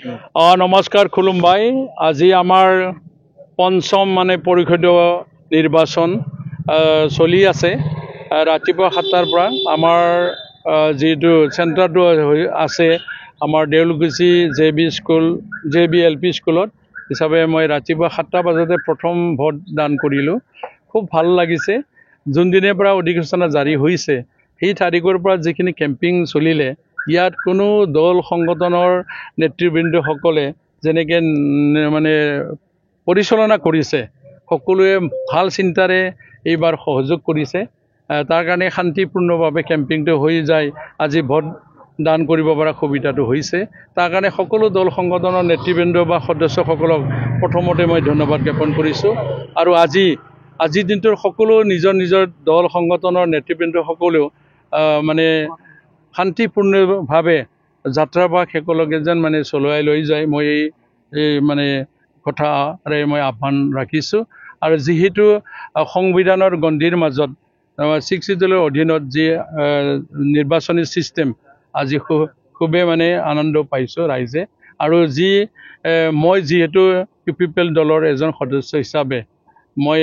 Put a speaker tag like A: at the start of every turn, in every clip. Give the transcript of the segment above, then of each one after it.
A: নমস্কাৰ খুলুমবাই আজি আমাৰ পঞ্চম পৰিষদীয় নিৰ্বাচন চলি আছে ৰাতিপুৱা 7টাৰ পৰা আমাৰ যেটো চেণ্টাৰটো আছে আমাৰ দেউলকুচি জেবি এলপি স্কুলত হিচাপে মই ৰাতিপুৱা 7টা বজাতে প্ৰথম ভোট দান কৰিলোঁ খুব ভাল লাগিছে যোনদিনৰ পৰা অধিসূচনা জাৰি হৈছে সেই তাৰিখৰ পৰা যিখিনি কেম্পিং চলিলে ইয়াত কোনো দল সংগঠনৰ নেতৃবৃন্দসকলে যেনেকৈ পৰিচালনা কৰিছে সকলোৱে ভাল চিন্তাৰে এইবাৰ সহযোগ কৰিছে তাৰ কাৰণে শান্তিপূৰ্ণভাৱে কেম্পিংটো হৈ যায় আজি ভোট দান কৰিব পৰা সুবিধাটো হৈছে তাৰ কাৰণে সকলো দল সংগঠনৰ নেতৃবৃন্দ বা সদস্যসকলক প্ৰথমতে মই ধন্যবাদ জ্ঞাপন কৰিছোঁ আৰু আজি দিনটোৰ সকলো নিজৰ দল সংগঠনৰ নেতৃবৃন্দসকলেও শান্তিপূৰ্ণভাৱে যাত্ৰাবাস একেলগে যেন চলোৱাই লৈ যায় মই এই কথাৰে মই আহ্বান ৰাখিছোঁ আৰু যিহেতু সংবিধানৰ গণ্ডিৰ মাজত 6 শিডিউলৰ অধীনত যি নিৰ্বাচনী চিষ্টেম আজি খুবেই আনন্দ পাইছোঁ ৰাইজে আৰু মই যিহেতু পিপল দলৰ এজন সদস্য হিচাপে মই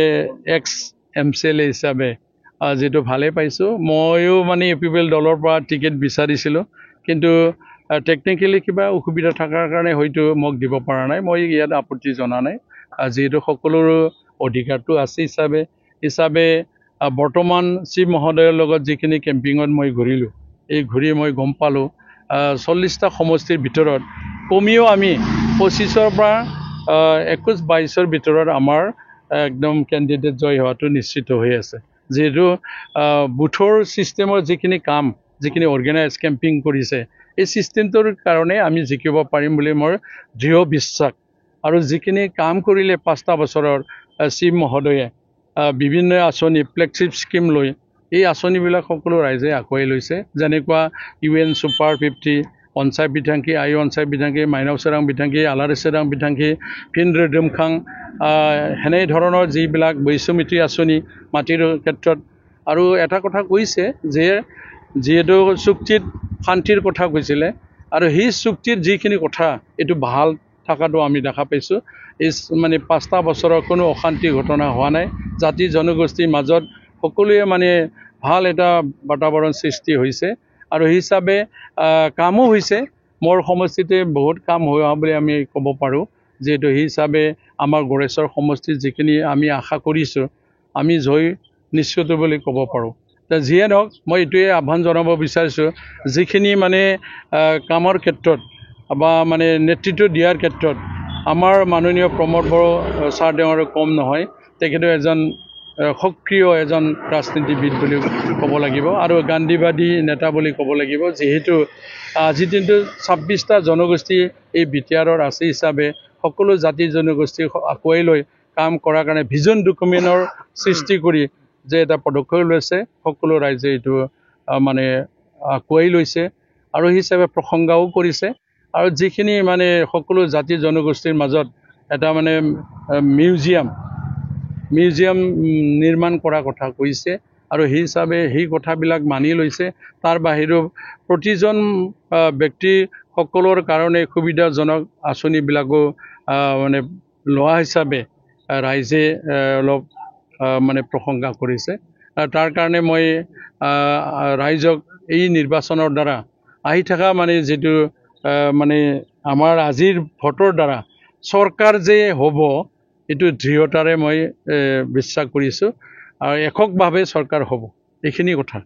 A: এক্স MCLA হিচাপে যেটো ভালে পাইছোঁ ময়ো পিপল দলৰ পৰা টিকেট বিচাৰিছিলোঁ কিন্তু টেকনিক্যালি কিবা অসুবিধা থকাৰ কাৰণে হয়তো মোক দিব পৰা নাই মই ইয়াত আপত্তি জনা নাই যেহেতু সকলোৰে অধিকাৰটো আছে হিচাপে বৰ্তমান চিফ মহোদয়ৰ লগত যিখিনি কেম্পিঙত মই ঘূৰিলোঁ এই ঘূৰি মই গম পালোঁ 40টা সমষ্টিৰ ভিতৰত কমেও আমি 25ৰ পৰা 21-22ৰ ভিতৰত আমাৰ একদম কেণ্ডিডেট জয় হোৱাটো নিশ্চিত হৈ আছে যেহেতু বুথৰ ছিষ্টেমৰ যিখিনি অৰ্গেনাইজ কেম্পিং কৰিছে এই ছিষ্টেমটোৰ কাৰণে আমি জিকিব পাৰিম বুলি মোৰ দৃঢ় বিশ্বাস আৰু যিখিনি কাম কৰিলে 5টা বছৰৰ চিফ মহোদয়ে বিভিন্ন আঁচনি ফ্লেগশ্বিপ স্কিম লৈ এই আঁচনিবিলাক সকলো ৰাইজে আগুৱাই লৈছে যেনেকুৱা UN Super 50 পঞ্চায়ত বিধাংকি আই অঞ্চল বিধাংকি মাইনাও চেৰাং বিধাংকি আলাৰে চেৰাং বিধাংকি ফিন্দ্ৰ ডুমখাং হেনে ধৰণৰ যিবিলাক বৈষম্যতি আঁচনি মাটিৰ ক্ষেত্ৰত আৰু এটা কথা কৈছে যে যিহেতু চুক্তিত শান্তিৰ কথা কৈছিলে আৰু সেই চুক্তিৰ যিখিনি কথা এইটো ভাল থকাটো আমি দেখা পাইছোঁ এই 5টা বছৰৰ কোনো অশান্তি ঘটনা হোৱা নাই জাতি জনগোষ্ঠীৰ মাজত সকলোৱে ভাল এটা বাতাবৰণ সৃষ্টি হৈছে আৰু হিচাপে কামো হৈছে মোৰ সমষ্টিতে বহুত কাম হোৱা বুলি আমি ক'ব পাৰোঁ যেহেতু হিচাপে আমাৰ গড়েশ্বৰ সমষ্টিত যিখিনি আমি আশা কৰিছোঁ আমি জয় নিশ্চিত বুলি ক'ব পাৰোঁ যিয়ে নহওক মই এইটোৱে আহ্বান জনাব বিচাৰিছোঁ যিখিনি কামৰ ক্ষেত্ৰত বা নেতৃত্ব দিয়াৰ ক্ষেত্ৰত আমাৰ মাননীয় প্ৰমোদ বড়ো ছাৰ ডাঙৰ কম নহয় তেখেতে এজন সক্ৰিয় এজন ৰাজনীতিবিদ বুলি ক'ব লাগিব আৰু গান্ধীবাদী নেতা বুলি ক'ব লাগিব যিহেতু আজিৰ দিনটো 26টা জনগোষ্ঠী এই বিটিআৰৰ আছে হিচাপে সকলো জাতি জনগোষ্ঠী আগুৱাই লৈ কাম কৰাৰ কাৰণে ভিজন ডকুমেণ্টৰ সৃষ্টি কৰি যে এটা পদক্ষেপ লৈছে সকলো ৰাইজে এইটো আগুৱাই লৈছে আৰু হিচাপে প্ৰশংসাও কৰিছে আৰু যিখিনি সকলো জাতি জনগোষ্ঠীৰ মাজত এটা মিউজিয়াম নিৰ্মাণ কৰাৰ কথা কৈছে আৰু সেই হিচাপে সেই কথাবিলাক মানি লৈছে তাৰ বাহিৰেও প্ৰতিজন ব্যক্তি সকলৰ কাৰণে সুবিধাজনক আঁচনিবিলাকো লোৱা হিচাপে ৰাইজে অলপ প্ৰশংসা কৰিছে তাৰ কাৰণে মই ৰাইজক এই নিৰ্বাচনৰ দ্বাৰা আহি থকা যিটো আমাৰ আজিৰ ভোটৰ দ্বাৰা চৰকাৰ যে হ'ব এইটো দৃঢ়তাৰে মই বিশ্বাস কৰিছোঁ আৰু এককভাৱে চৰকাৰ হ'ব এইখিনি কথা